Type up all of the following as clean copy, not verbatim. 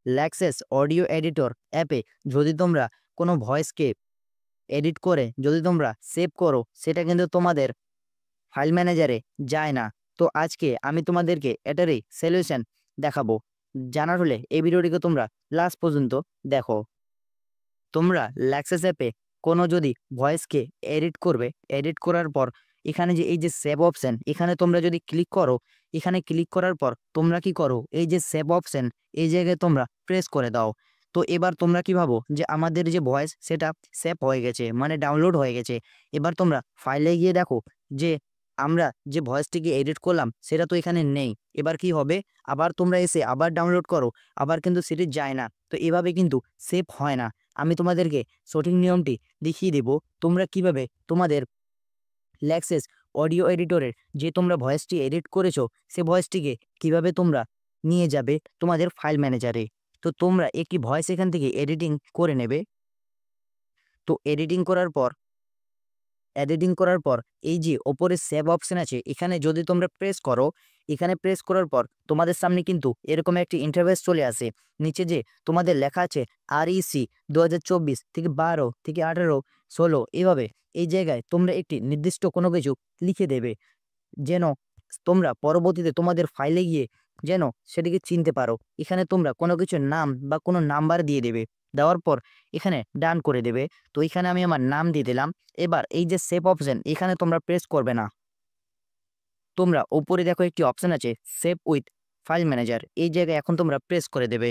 ল্যাক্সেস audio editor অ্যাপে যদি তোমরা কোনো ভয়েসকে এডিট করে যদি তোমরা সেভ করো, সেটা কিন্তু তোমাদের ফাইল ম্যানেজারে যায় না। তো আজকে আমি তোমাদেরকে এটারই সলিউশন দেখাবো। জানার হলে এই ভিডিওটিকে তোমরা লাস্ট পর্যন্ত দেখো। তোমরা ল্যাক্সেস অ্যাপে কোনো যদি ভয়েসকে এডিট করবে, এডিট করার পর এখানে যে এই যে সেভ অপশন, এখানে তোমরা যদি ক্লিক করো, এখানে ক্লিক করার পর তোমরা কি করো, এই যে সেভ অপশন এই জায়গায় তোমরা প্রেস করে দাও। তো এবার তোমরা কি ভাবো যে আমাদের যে ভয়েস সেটা সেভ হয়ে গেছে, মানে ডাউনলোড হয়ে গেছে। এবার তোমরা ফাইলে গিয়ে দেখো যে আমরা যে ভয়েসটিকে এডিট করলাম সেটা তো এখানে নেই। এবার কি হবে, আবার তোমরা এসে আবার ডাউনলোড করো, আবার কিন্তু সেটি যায় না। তো এভাবে কিন্তু সেভ হয় না। আমি তোমাদেরকে সঠিক নিয়মটি দেখিয়ে দেব, তোমরা কিভাবে তোমাদের ল্যাক্সেস অডিও এডিটরের যে তোমরা ভয়েসটি এডিট করেছো সে ভয়েসটিকে কিভাবে তোমরা নিয়ে যাবে তোমাদের ফাইল ম্যানেজারে। তো তোমরা একটি ভয়েস এখান থেকে এডিটিং করে নেবে। তো এডিটিং করার পর এই যে ওপরে সেভ অপশন আছে, এখানে যদি তোমরা প্রেস করো, এখানে প্রেস করার পর তোমাদের সামনে কিন্তু এরকম একটি ইন্টারফেস চলে আসে। নিচে যে তোমাদের লেখা আছে REC 2024 থেকে 12 থেকে 18 16 এভাবে এই জায়গায় তোমরা একটি নির্দিষ্ট কোনো কিছু লিখে দেবে, যেন তোমরা পরবর্তীতে তোমাদের ফাইলে গিয়ে যেন সেটিকে চিনতে পারো। এখানে তোমরা কোনো কিছুর নাম বা কোনো নাম্বার দিয়ে দেবে, দেওয়ার পর এখানে ডান করে দেবে। তো এখানে আমি আমার নাম দিয়ে দিলাম। এবার এই যে সেভ অপশন এখানে তোমরা প্রেস করবে না, তোমরা উপরে দেখো একটি অপশন আছে সেভ উইথ ফাইল ম্যানেজার, এই জায়গায় এখন তোমরা প্রেস করে দেবে।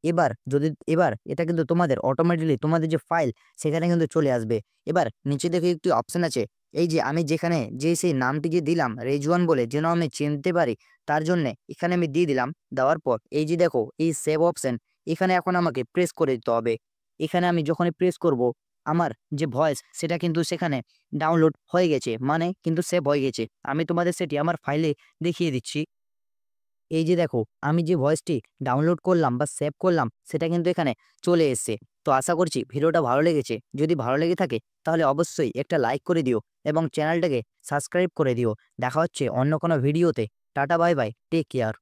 এবার এটা কিন্তু তোমাদের অটোমেটিকলি তোমাদের যে ফাইল সেখানে কিন্তু চলে আসবে। এবার নিচে দেখে একটি অপশন আছে, এই যে আমি যেখানে যে সেই নামটি যে দিলাম রেজওয়ান বলে, যেন আমি চিনতে পারি তার জন্য এখানে আমি দিয়ে দিলাম। দেওয়ার পর এই যে দেখো এই সেভ অপশন, এখানে এখন আমাকে প্রেস করে দিতে হবে। এখানে আমি যখনই প্রেস করব আমার যে ভয়েস সেটা কিন্তু সেখানে ডাউনলোড হয়ে গেছে, মানে কিন্তু সেভ হয়ে গেছে। আমি তোমাদের সেটি আমার ফাইলে দেখিয়ে দিচ্ছি। এই যে দেখো আমি যে ভয়েসটি ডাউনলোড করলাম বা সেভ করলাম সেটা কিন্তু এখানে চলে এসেছে। তো আশা করছি ভিডিওটা ভালো লেগেছে। যদি ভালো লেগে থাকে তাহলে অবশ্যই একটা লাইক করে দিও এবং চ্যানেলটাকে সাবস্ক্রাইব করে দিও। দেখা হচ্ছে অন্য কোনো ভিডিওতে। Ta-ta, bye bye, take care.